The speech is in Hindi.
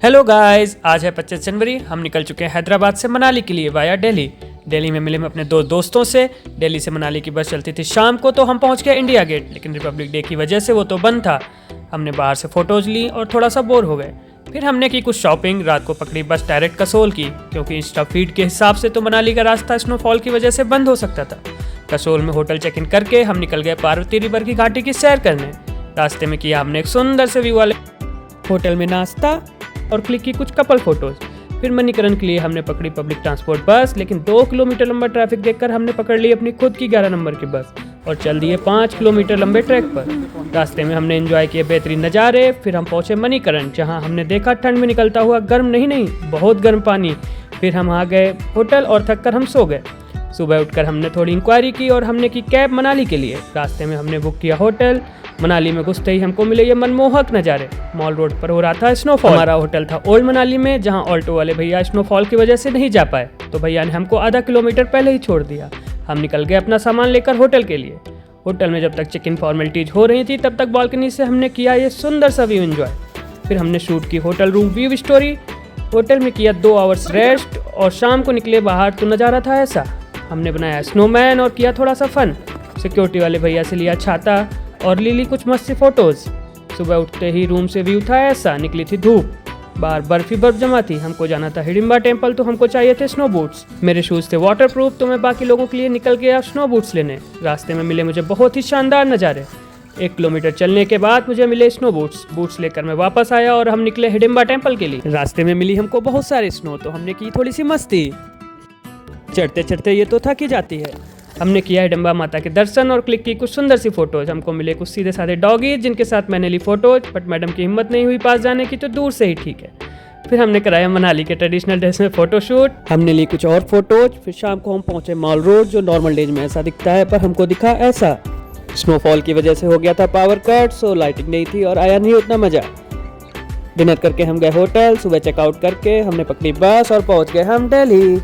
हेलो गाइस, आज है 25 जनवरी। हम निकल चुके हैं हैदराबाद से मनाली के लिए वाया दिल्ली। दिल्ली में मिले मैं अपने दो दोस्तों से। दिल्ली से मनाली की बस चलती थी शाम को, तो हम पहुंच गए इंडिया गेट, लेकिन रिपब्लिक डे की वजह से वो तो बंद था। हमने बाहर से फ़ोटोज़ ली और थोड़ा सा बोर हो गए। फिर हमने की कुछ शॉपिंग। रात को पकड़ी बस डायरेक्ट कसोल की, क्योंकि इंस्टा फीड के हिसाब से तो मनाली का रास्ता स्नोफॉल की वजह से बंद हो सकता था। कसोल में होटल चेक इन करके हम निकल गए पार्वती रिवर की घाटी की सैर करने। रास्ते में किया हमने एक सुंदर से व्यू वाले होटल में नाश्ता और क्लिक की कुछ कपल फोटोज। फिर मणिकरण के लिए हमने पकड़ी पब्लिक ट्रांसपोर्ट बस, लेकिन 2 किलोमीटर लंबा ट्रैफिक देखकर हमने पकड़ ली अपनी खुद की 11 नंबर की बस और चल दिए 5 किलोमीटर लंबे ट्रैक पर। रास्ते में हमने एंजॉय किए बेहतरीन नज़ारे। फिर हम पहुंचे मणिकरण, जहां हमने देखा ठंड में निकलता हुआ गर्म नहीं बहुत गर्म पानी। फिर हम आ गए होटल और थक कर हम सो गए। सुबह उठकर हमने थोड़ी इंक्वायरी की और हमने की कैब मनाली के लिए। रास्ते में हमने बुक किया होटल। मनाली में घुसते ही हमको मिले ये मनमोहक नज़ारे। मॉल रोड पर हो रहा था स्नोफॉल। हमारा होटल था ओल्ड मनाली में, जहां ऑल्टो वाले भैया स्नोफॉल की वजह से नहीं जा पाए, तो भैया ने हमको आधा किलोमीटर पहले ही छोड़ दिया। हम निकल गए अपना सामान लेकर होटल के लिए। होटल में जब तक चेक इन फॉर्मेलिटीज हो रही थी, तब तक बालकनी से हमने किया ये सुंदर सा व्यू एंजॉय। फिर हमने शूट की hotel room view story. Hotel में किया 2 आवर्स रेस्ट और शाम को निकले बाहर, तो नज़ारा था ऐसा। हमने बनाया स्नोमैन और किया थोड़ा सा फन। सिक्योरिटी वाले भैया से लिया छाता और ली कुछ मस्त सी फोटोज़। सुबह उठते ही रूम से व्यू था ऐसा। निकली थी धूप, बाहर बर्फ ही बर्फ जमा थी। हमको जाना था हिडिंबा टेम्पल, तो हमको चाहिए थे स्नो बूट्स। मेरे शूज़ थे वाटरप्रूफ, तो मैं बाकी लोगों के लिए निकल गया स्नो बूट्स लेने। रास्ते में मिले मुझे बहुत ही शानदार नज़ारे। 1 किलोमीटर चलने के बाद मुझे मिले स्नो बूट्स लेकर मैं वापस आया और हम निकले हिडिंबा टेम्पल के लिए। रास्ते में मिली हमको बहुत सारी स्नो, तो हमने की थोड़ी सी मस्ती। चढ़ते चढ़ते ये तो थक ही जाती है। हमने किया हिडिंबा माता के दर्शन और क्लिक की कुछ सुंदर सी फोटोज। हमको मिले कुछ सीधे साधे डॉगीज, जिनके साथ मैंने ली फोटोज, बट मैडम की हिम्मत नहीं हुई पास जाने की, तो दूर से ही ठीक है। फिर हमने कराया मनाली के ट्रेडिशनल ड्रेस में फोटोशूट। हमने ली कुछ और फोटोज। फिर शाम को हम पहुंचे मॉल रोड, जो नॉर्मल डेज में ऐसा दिखता है, पर हमको दिखा ऐसा। स्नोफॉल की वजह से हो गया था पावर कट, सो लाइटिंग नहीं थी और आया नहीं उतना मजा। डिनर करके हम गए होटल। सुबह चेकआउट करके हमने पकड़ी बस और पहुंच गए हम दिल्ली।